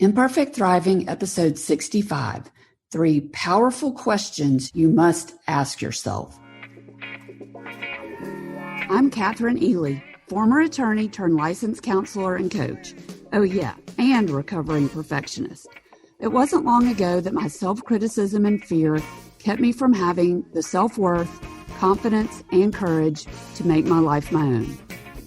Imperfect Thriving, episode 65, 3 powerful questions you must ask yourself. I'm Katherine Ely, former attorney turned licensed counselor and coach. Oh yeah, and recovering perfectionist. It wasn't long ago that my self-criticism and fear kept me from having the self-worth, confidence, and courage to make my life my own.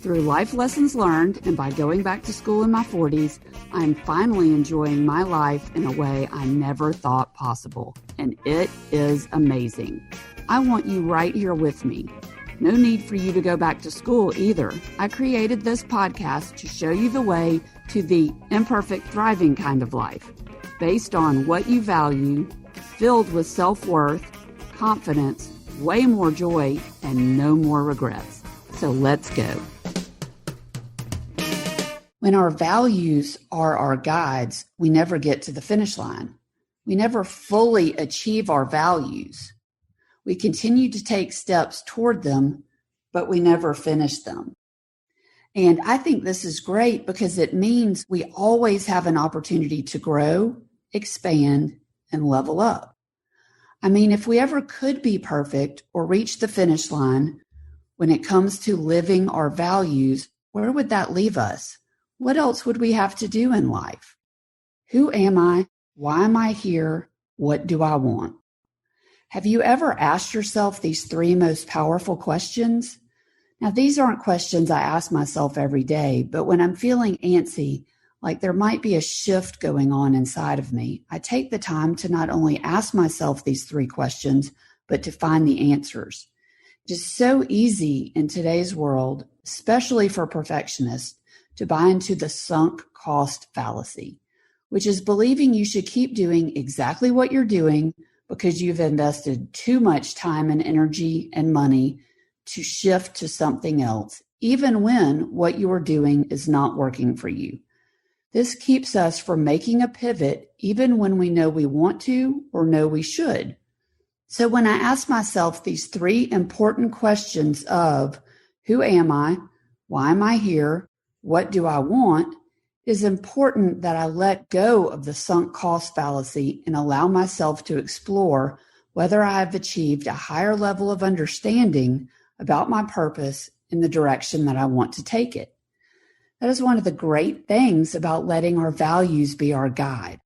Through life lessons learned and by going back to school in my 40s, I'm finally enjoying my life in a way I never thought possible, and it is amazing. I want you right here with me. No need for you to go back to school either. I created this podcast to show you the way to the imperfect thriving kind of life, based on what you value, filled with self-worth, confidence, way more joy, and no more regrets. So let's go. When our values are our guides, we never get to the finish line. We never fully achieve our values. We continue to take steps toward them, but we never finish them. And I think this is great because it means we always have an opportunity to grow, expand, and level up. I mean, if we ever could be perfect or reach the finish line when it comes to living our values, where would that leave us? What else would we have to do in life? Who am I? Why am I here? What do I want? Have you ever asked yourself these 3 most powerful questions? Now, these aren't questions I ask myself every day, but when I'm feeling antsy, like there might be a shift going on inside of me, I take the time to not only ask myself these 3 questions, but to find the answers. It is so easy in today's world, especially for perfectionists, to buy into the sunk cost fallacy, which is believing you should keep doing exactly what you're doing because you've invested too much time and energy and money to shift to something else, even when what you are doing is not working for you. This keeps us from making a pivot even when we know we want to or know we should. So when I ask myself these 3 important questions of who am I, why am I here, what do I want, it is important that I let go of the sunk cost fallacy and allow myself to explore whether I have achieved a higher level of understanding about my purpose in the direction that I want to take it. That is one of the great things about letting our values be our guide.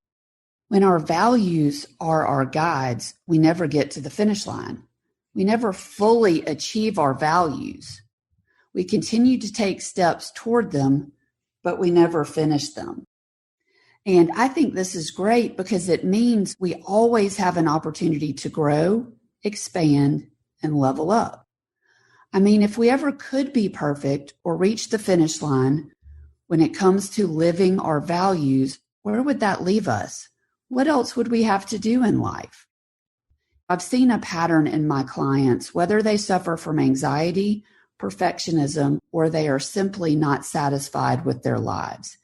When our values are our guides, we never get to the finish line. We never fully achieve our values. We continue to take steps toward them, but we never finish them. And I think this is great because it means we always have an opportunity to grow, expand, and level up. I mean, if we ever could be perfect or reach the finish line when it comes to living our values, where would that leave us? What else would we have to do in life? I've seen a pattern in my clients, whether they suffer from anxiety, perfectionism, or they are simply not satisfied with their lives.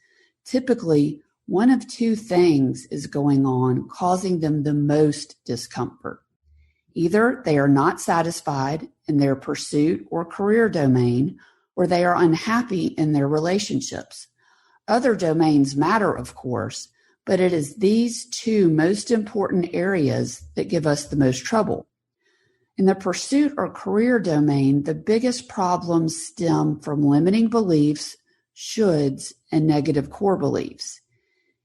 Typically, one of 2 things is going on causing them the most discomfort. Either they are not satisfied in their pursuit or career domain, or they are unhappy in their relationships. Other domains matter, of course, but it is these 2 most important areas that give us the most trouble. In the pursuit or career domain, the biggest problems stem from limiting beliefs, shoulds, and negative core beliefs.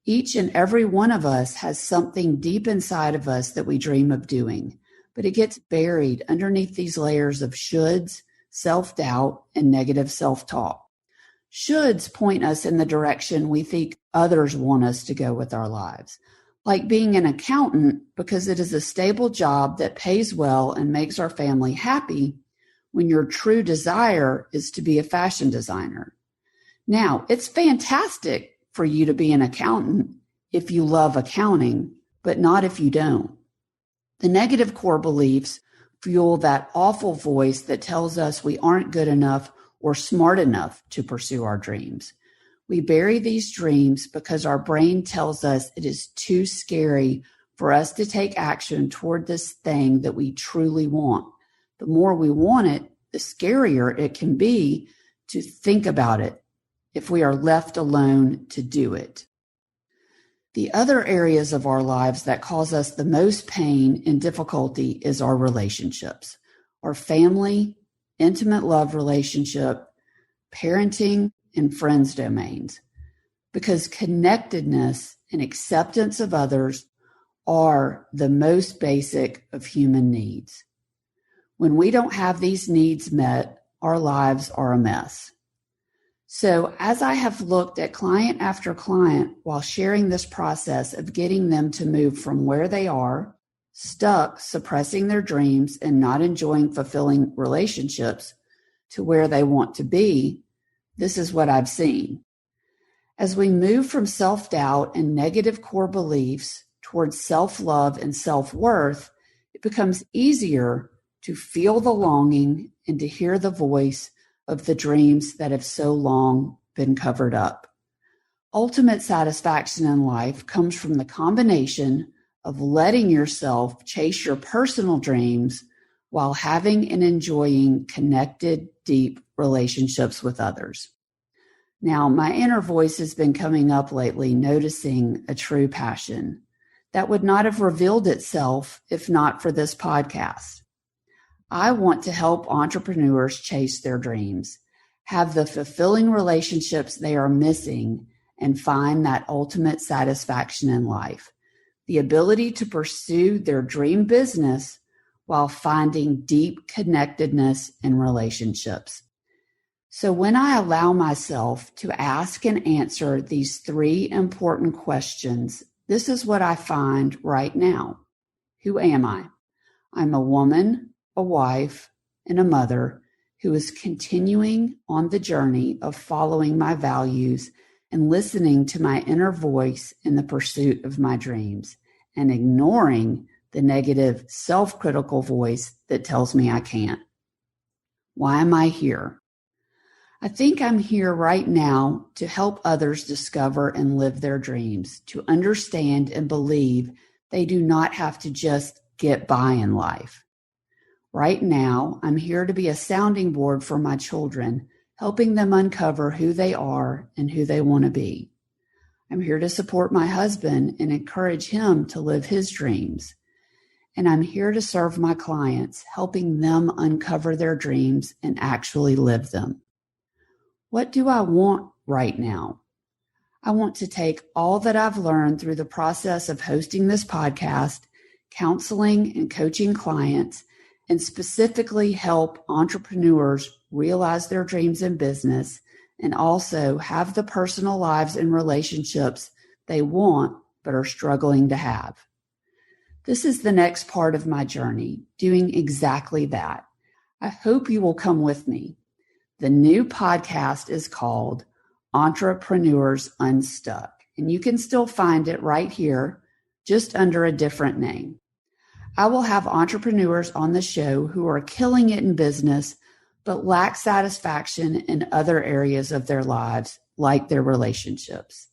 Each and every one of us has something deep inside of us that we dream of doing, but it gets buried underneath these layers of shoulds, self-doubt, and negative self-talk. Shoulds point us in the direction we think others want us to go with our lives, like being an accountant because it is a stable job that pays well and makes our family happy, when your true desire is to be a fashion designer. Now, it's fantastic for you to be an accountant if you love accounting, but not if you don't. The negative core beliefs fuel that awful voice that tells us we aren't good enough or smart enough to pursue our dreams. We bury these dreams because our brain tells us it is too scary for us to take action toward this thing that we truly want. The more we want it, the scarier it can be to think about it if we are left alone to do it. The other areas of our lives that cause us the most pain and difficulty is our relationships, our family, intimate love relationship, parenting, and friends domains. Because connectedness and acceptance of others are the most basic of human needs. When we don't have these needs met, our lives are a mess. So as I have looked at client after client while sharing this process of getting them to move from where they are, stuck, suppressing their dreams and not enjoying fulfilling relationships, to where they want to be, this is what I've seen. As we move from self-doubt and negative core beliefs towards self-love and self-worth, it becomes easier to feel the longing and to hear the voice of the dreams that have so long been covered up. Ultimate satisfaction in life comes from the combination of letting yourself chase your personal dreams while having and enjoying connected, deep relationships with others. Now, my inner voice has been coming up lately, noticing a true passion that would not have revealed itself if not for this podcast. I want to help entrepreneurs chase their dreams, have the fulfilling relationships they are missing, and find that ultimate satisfaction in life. The ability to pursue their dream business while finding deep connectedness in relationships. So when I allow myself to ask and answer these 3 important questions, this is what I find right now. Who am I? I'm a woman, a wife, and a mother who is continuing on the journey of following my values and listening to my inner voice in the pursuit of my dreams and ignoring the negative self-critical voice that tells me I can't. Why am I here? I think I'm here right now to help others discover and live their dreams, to understand and believe they do not have to just get by in life. Right now, I'm here to be a sounding board for my children, helping them uncover who they are and who they want to be. I'm here to support my husband and encourage him to live his dreams. And I'm here to serve my clients, helping them uncover their dreams and actually live them. What do I want right now? I want to take all that I've learned through the process of hosting this podcast, counseling and coaching clients, and specifically help entrepreneurs realize their dreams in business and also have the personal lives and relationships they want but are struggling to have. This is the next part of my journey, doing exactly that. I hope you will come with me. The new podcast is called Entrepreneurs Unstuck, and you can still find it right here, just under a different name. I will have entrepreneurs on the show who are killing it in business, but lack satisfaction in other areas of their lives, like their relationships.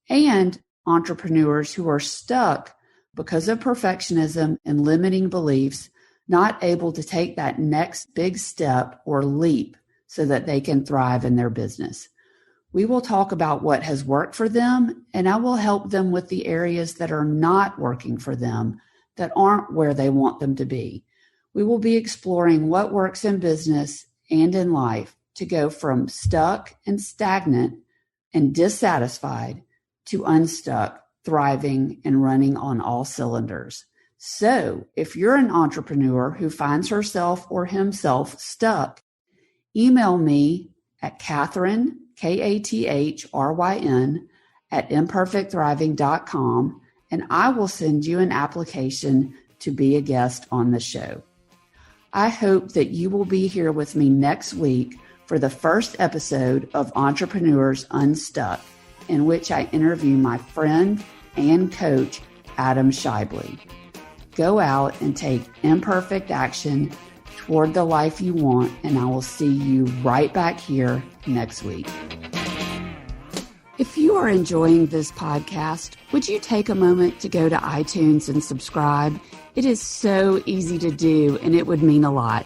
And entrepreneurs who are stuck because of perfectionism and limiting beliefs, not able to take that next big step or leap so that they can thrive in their business. We will talk about what has worked for them, and I will help them with the areas that are not working for them, that aren't where they want them to be. We will be exploring what works in business and in life to go from stuck and stagnant and dissatisfied to unstuck, thriving, and running on all cylinders. So if you're an entrepreneur who finds herself or himself stuck, email me at Kathryn, Kathryn, at imperfectthriving.com, and I will send you an application to be a guest on the show. I hope that you will be here with me next week for the first episode of Entrepreneurs Unstuck, in which I interview my friend and coach, Adam Shibley. Go out and take imperfect action toward the life you want, and I will see you right back here next week. If you are enjoying this podcast, would you take a moment to go to iTunes and subscribe? It is so easy to do, and it would mean a lot.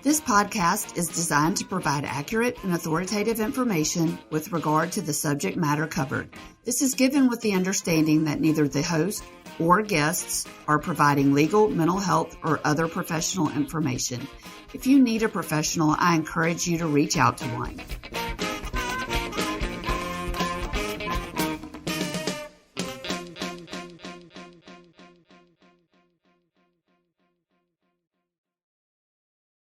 This podcast is designed to provide accurate and authoritative information with regard to the subject matter covered. This is given with the understanding that neither the host or guests are providing legal, mental health, or other professional information. If you need a professional, I encourage you to reach out to one.